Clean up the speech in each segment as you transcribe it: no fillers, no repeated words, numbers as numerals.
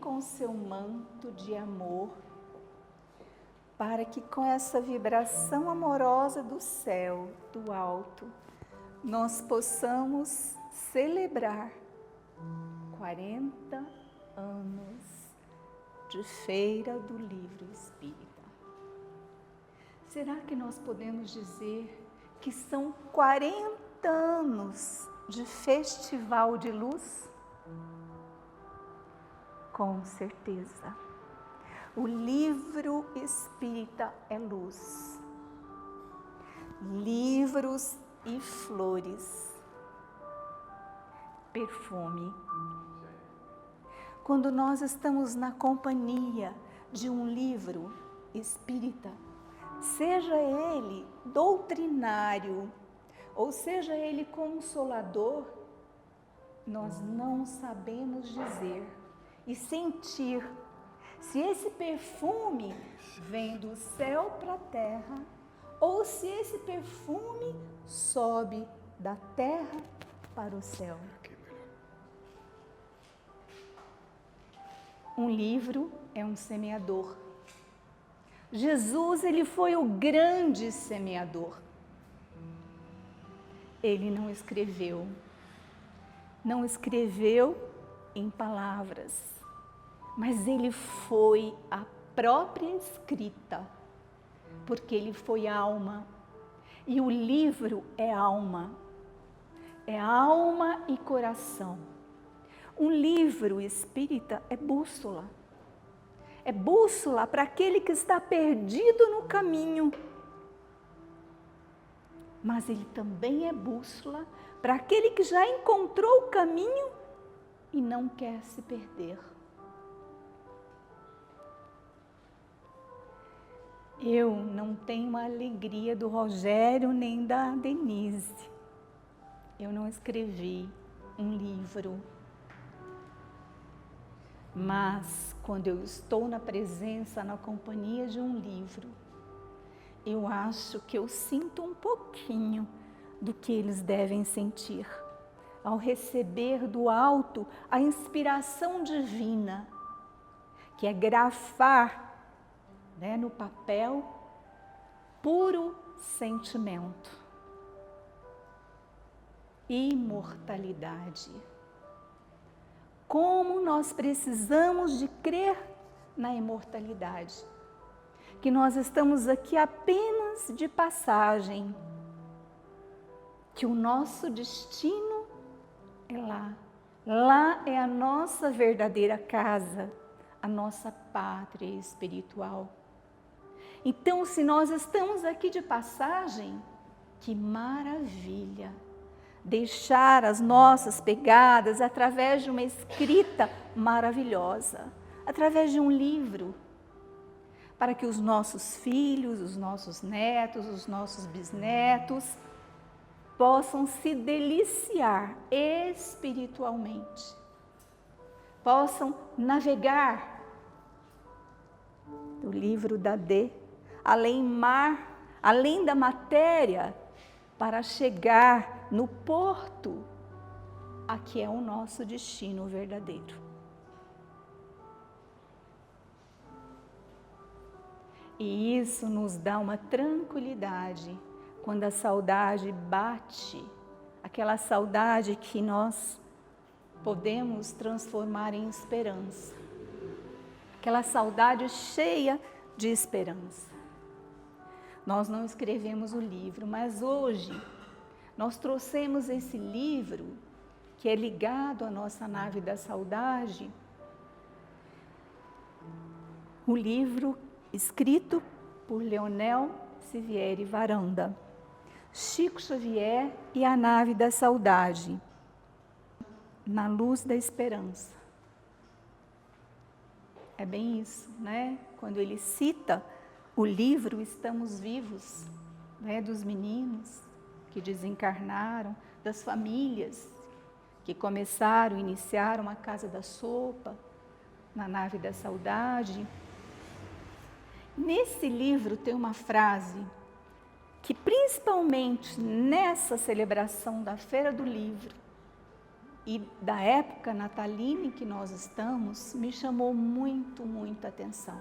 com seu manto de amor, para que com essa vibração amorosa do céu, do alto, nós possamos celebrar 40 anos de Feira do Livro Espírita. Será que nós podemos dizer que são 40 anos de festival de luz? Com certeza. O livro espírita é luz. Livros e flores. Perfume. Quando nós estamos na companhia de um livro espírita, seja ele doutrinário ou seja ele consolador, nós não sabemos dizer e sentir se esse perfume vem do céu para a terra ou se esse perfume sobe da terra para o céu. Um livro é um semeador. Jesus, ele foi o grande semeador. Ele não escreveu em palavras, mas ele foi a própria escrita, porque ele foi alma. E o livro é alma e coração. Um livro espírita é bússola para aquele que está perdido no caminho. Mas ele também é bússola para aquele que já encontrou o caminho e não quer se perder. Eu não tenho a alegria do Rogério nem da Denise. Eu não escrevi um livro. Mas quando eu estou na presença, na companhia de um livro, eu acho que eu sinto um pouquinho do que eles devem sentir ao receber do alto a inspiração divina, que é grafar, no papel puro sentimento, imortalidade. Como nós precisamos de crer na imortalidade, que nós estamos aqui apenas de passagem, que o nosso destino é lá. Lá é a nossa verdadeira casa, a nossa pátria espiritual. Então, se nós estamos aqui de passagem, que maravilha! Deixar as nossas pegadas através de uma escrita maravilhosa, através de um livro, para que os nossos filhos, os nossos netos, os nossos bisnetos possam se deliciar espiritualmente, possam navegar do livro da D, além da matéria, para chegar no porto, a que é o nosso destino verdadeiro. E isso nos dá uma tranquilidade quando a saudade bate, aquela saudade que nós podemos transformar em esperança, aquela saudade cheia de esperança. Nós não escrevemos o livro, mas hoje nós trouxemos esse livro que é ligado à nossa nave da saudade, o livro escrito por Leonel Sivieri Varanda, Chico Xavier e a nave da saudade, na luz da esperança. É bem isso, Quando ele cita o livro Estamos Vivos, dos meninos que desencarnaram, das famílias que começaram, iniciaram a Casa da Sopa, na nave da saudade. Nesse livro tem uma frase que, principalmente nessa celebração da Feira do Livro, e da época natalina em que nós estamos, me chamou muita atenção.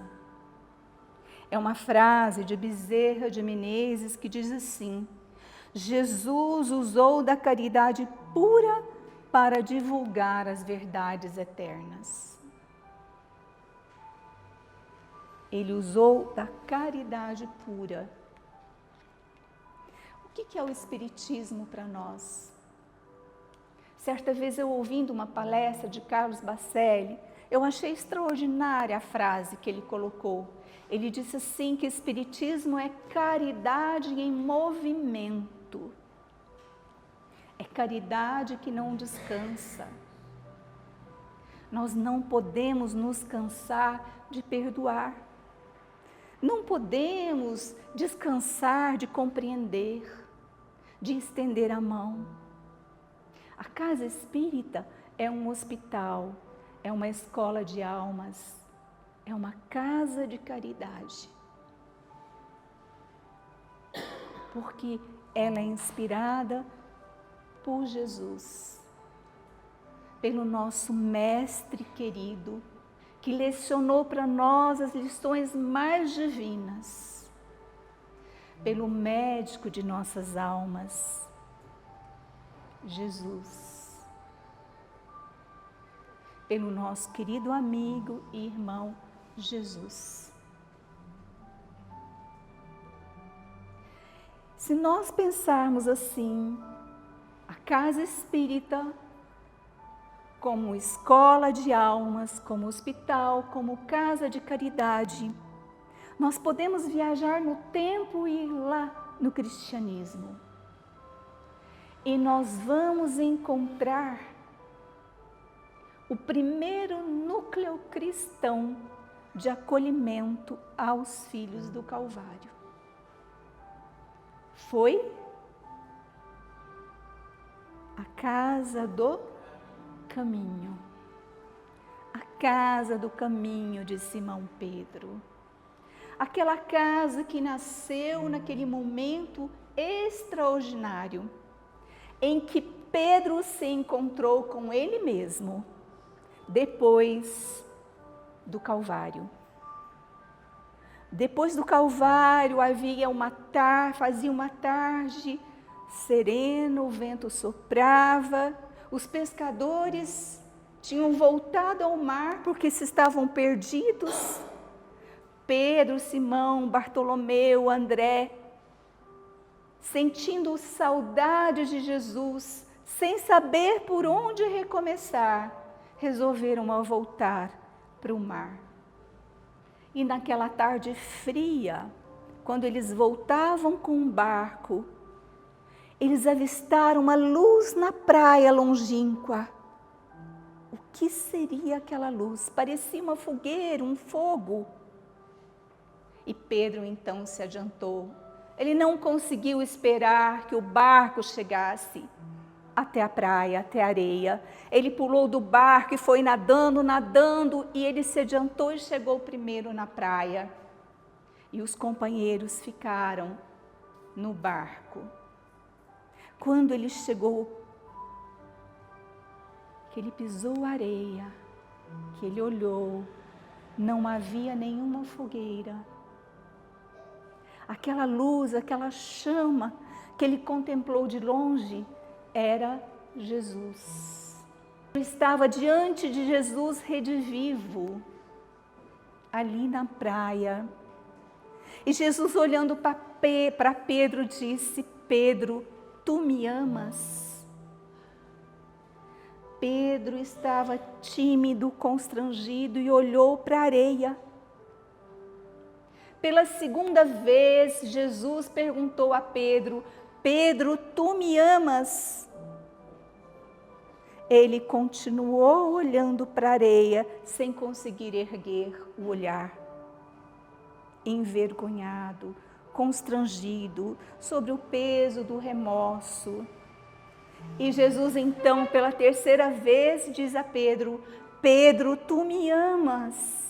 É uma frase de Bezerra de Menezes que diz assim: Jesus usou da caridade pura para divulgar as verdades eternas. Ele usou da caridade pura. O que é o Espiritismo para nós? Certa vez eu ouvindo uma palestra de Carlos Bacelli, eu achei extraordinária a frase que ele colocou. Ele disse assim que Espiritismo é caridade em movimento. É caridade que não descansa. Nós não podemos nos cansar de perdoar. Não podemos descansar de compreender, de estender a mão. A casa espírita é um hospital, é uma escola de almas, é uma casa de caridade. Porque ela é inspirada por Jesus, pelo nosso mestre querido, que lecionou para nós as lições mais divinas, pelo médico de nossas almas, Jesus, pelo nosso querido amigo e irmão Jesus. Se nós pensarmos assim, a casa espírita como escola de almas, como hospital, como casa de caridade, nós podemos viajar no tempo e ir lá no cristianismo. E nós vamos encontrar o primeiro núcleo cristão de acolhimento aos filhos do Calvário. Foi a casa do caminho. A casa do caminho de Simão Pedro. Aquela casa que nasceu naquele momento extraordinário, em que Pedro se encontrou com ele mesmo, depois do Calvário. Depois do Calvário fazia uma tarde serena, o vento soprava, os pescadores tinham voltado ao mar porque se estavam perdidos. Pedro, Simão, Bartolomeu, André, sentindo saudade de Jesus, sem saber por onde recomeçar, resolveram voltar para o mar. E naquela tarde fria, quando eles voltavam com um barco, eles avistaram uma luz na praia longínqua. O que seria aquela luz? Parecia uma fogueira, um fogo. E Pedro então se adiantou. Ele não conseguiu esperar que o barco chegasse até a praia, até a areia. Ele pulou do barco e foi nadando, e ele se adiantou e chegou primeiro na praia. E os companheiros ficaram no barco. Quando ele chegou, que ele pisou a areia, que ele olhou, não havia nenhuma fogueira. Aquela luz, aquela chama que ele contemplou de longe, era Jesus. Ele estava diante de Jesus redivivo, ali na praia. E Jesus, olhando para Pedro, disse: Pedro, tu me amas? Pedro estava tímido, constrangido e olhou para a areia. Pela segunda vez, Jesus perguntou a Pedro: Pedro, tu me amas? Ele continuou olhando para a areia, sem conseguir erguer o olhar. Envergonhado, constrangido, sobre o peso do remorso. E Jesus então, pela terceira vez, diz a Pedro: Pedro, tu me amas?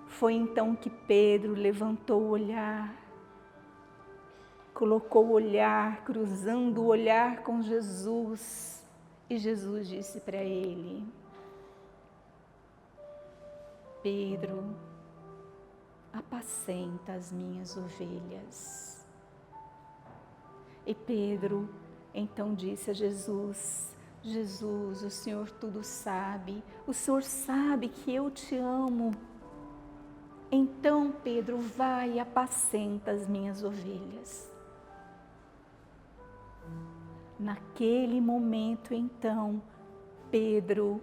Foi então que Pedro levantou o olhar, colocou o olhar, cruzando o olhar com Jesus, E Jesus disse para ele: Pedro, apacenta as minhas ovelhas. E Pedro então disse a Jesus: Jesus, o Senhor tudo sabe, o Senhor sabe que eu te amo. Então, Pedro, vai e apacenta as minhas ovelhas. Naquele momento, então, Pedro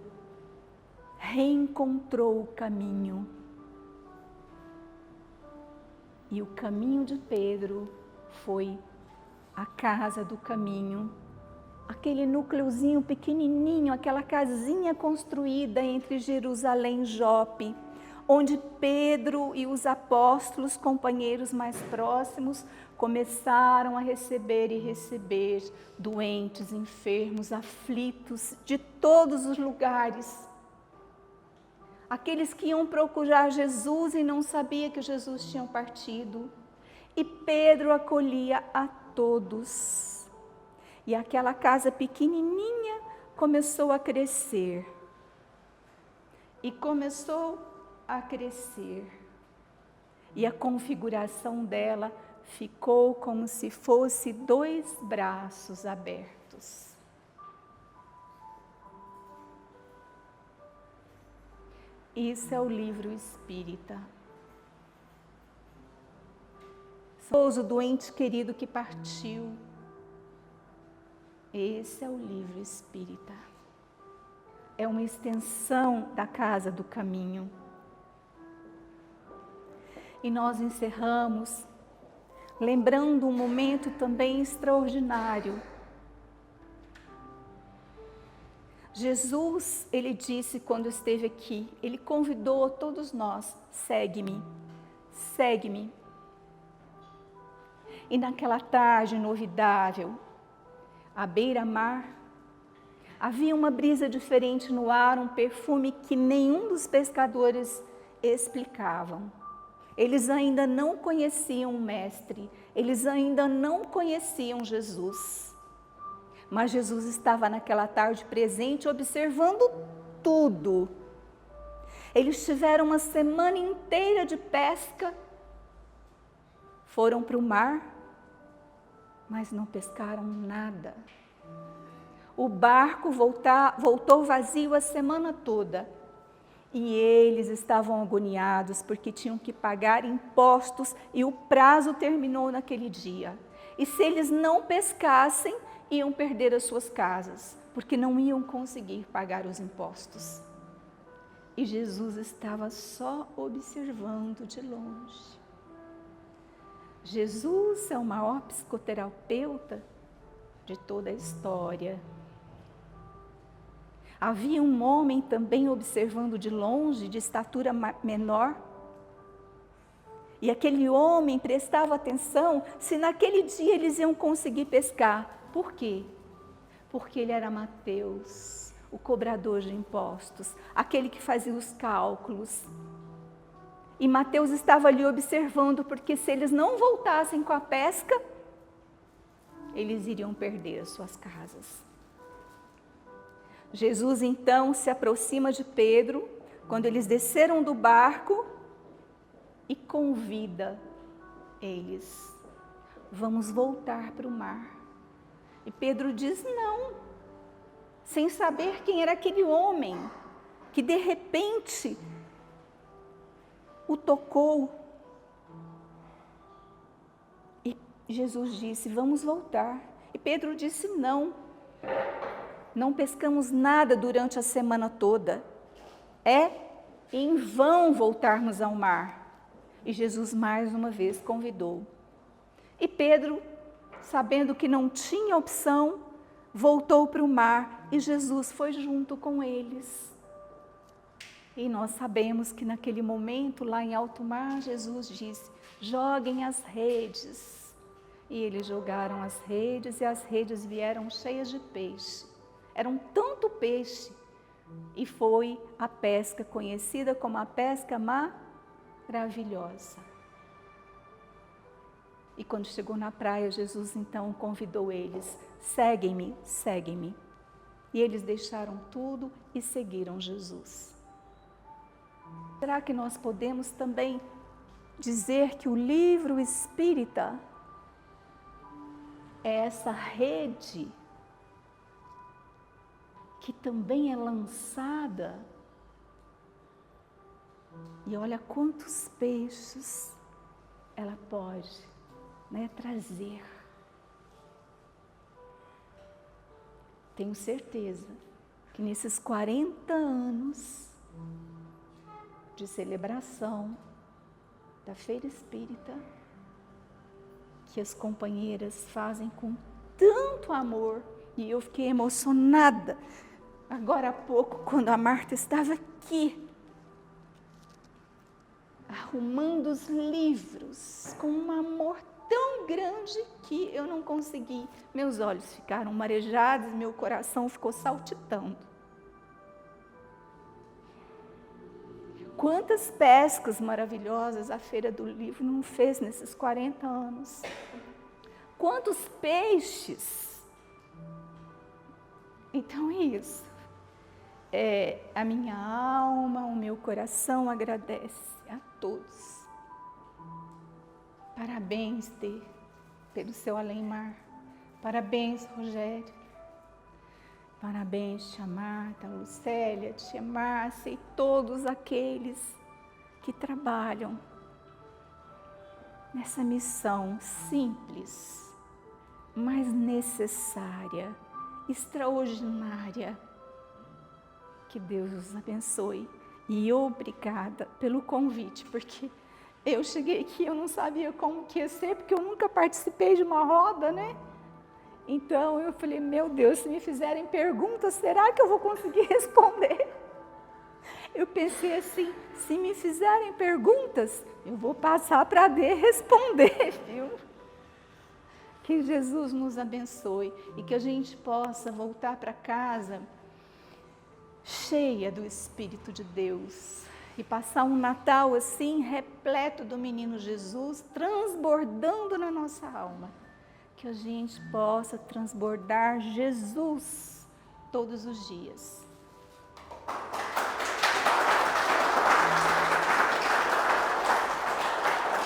reencontrou o caminho. E o caminho de Pedro foi a casa do caminho, aquele núcleozinho pequenininho, aquela casinha construída entre Jerusalém e Jope, onde Pedro e os apóstolos, companheiros mais próximos, começaram a receber doentes, enfermos, aflitos de todos os lugares. Aqueles que iam procurar Jesus e não sabiam que Jesus tinha partido. E Pedro acolhia a todos. E aquela casa pequenininha começou a crescer. E começou a crescer. E a configuração dela ficou como se fosse 2 braços abertos. Isso é o livro espírita. O doente querido que partiu. Esse é o livro espírita. É uma extensão da casa do caminho. E nós encerramos lembrando um momento também extraordinário. Jesus, ele disse quando esteve aqui, ele convidou a todos nós: segue-me, segue-me. E naquela tarde inovidável, à beira-mar, havia uma brisa diferente no ar, um perfume que nenhum dos pescadores explicavam. Eles ainda não conheciam o Mestre, eles ainda não conheciam Jesus. Mas Jesus estava naquela tarde presente, observando tudo. Eles tiveram uma semana inteira de pesca, foram para o mar, mas não pescaram nada. O barco voltou vazio a semana toda. E eles estavam agoniados porque tinham que pagar impostos e o prazo terminou naquele dia. E se eles não pescassem, iam perder as suas casas, porque não iam conseguir pagar os impostos. E Jesus estava só observando de longe. Jesus é o maior psicoterapeuta de toda a história. Havia um homem também observando de longe, de estatura menor. E aquele homem prestava atenção se naquele dia eles iam conseguir pescar. Por quê? Porque ele era Mateus, o cobrador de impostos, aquele que fazia os cálculos. E Mateus estava ali observando, porque se eles não voltassem com a pesca, eles iriam perder as suas casas. Jesus então se aproxima de Pedro, quando eles desceram do barco, e convida eles: vamos voltar para o mar. E Pedro diz não, sem saber quem era aquele homem, que de repente o tocou. E Jesus disse: vamos voltar. E Pedro disse não. Não pescamos nada durante a semana toda. É em vão voltarmos ao mar. E Jesus mais uma vez convidou. E Pedro, sabendo que não tinha opção, voltou para o mar e Jesus foi junto com eles. E nós sabemos que naquele momento, lá em alto mar, Jesus disse: joguem as redes. E eles jogaram as redes e as redes vieram cheias de peixe. Eram tanto peixe, e foi a pesca conhecida como a pesca maravilhosa. E quando chegou na praia, Jesus então convidou eles: seguem-me, seguem-me. E eles deixaram tudo e seguiram Jesus. Será que nós podemos também dizer que o livro espírita é essa rede que também é lançada? E olha quantos peixes ela pode, trazer. Tenho certeza que nesses 40 anos de celebração da Feira Espírita, que as companheiras fazem com tanto amor, e eu fiquei emocionada agora há pouco, quando a Marta estava aqui, arrumando os livros com um amor tão grande que eu não consegui. Meus olhos ficaram marejados, meu coração ficou saltitando. Quantas pescas maravilhosas a Feira do Livro não fez nesses 40 anos? Quantos peixes? Então é isso. A minha alma, o meu coração agradece a todos. Parabéns, Dê, pelo seu além-mar. Parabéns, Rogério. Parabéns, tia Marta, Lucélia, tia Márcia e todos aqueles que trabalham nessa missão simples, mas necessária, extraordinária. Que Deus os abençoe e obrigada pelo convite, porque eu cheguei aqui, eu não sabia como que ia ser, porque eu nunca participei de uma roda, né? Então eu falei, meu Deus, se me fizerem perguntas, será que eu vou conseguir responder? Eu pensei assim, se me fizerem perguntas, eu vou passar para Dê responder, viu? Que Jesus nos abençoe e que a gente possa voltar para casa cheia do Espírito de Deus e passar um Natal assim, repleto do menino Jesus, transbordando na nossa alma. Que a gente possa transbordar Jesus todos os dias.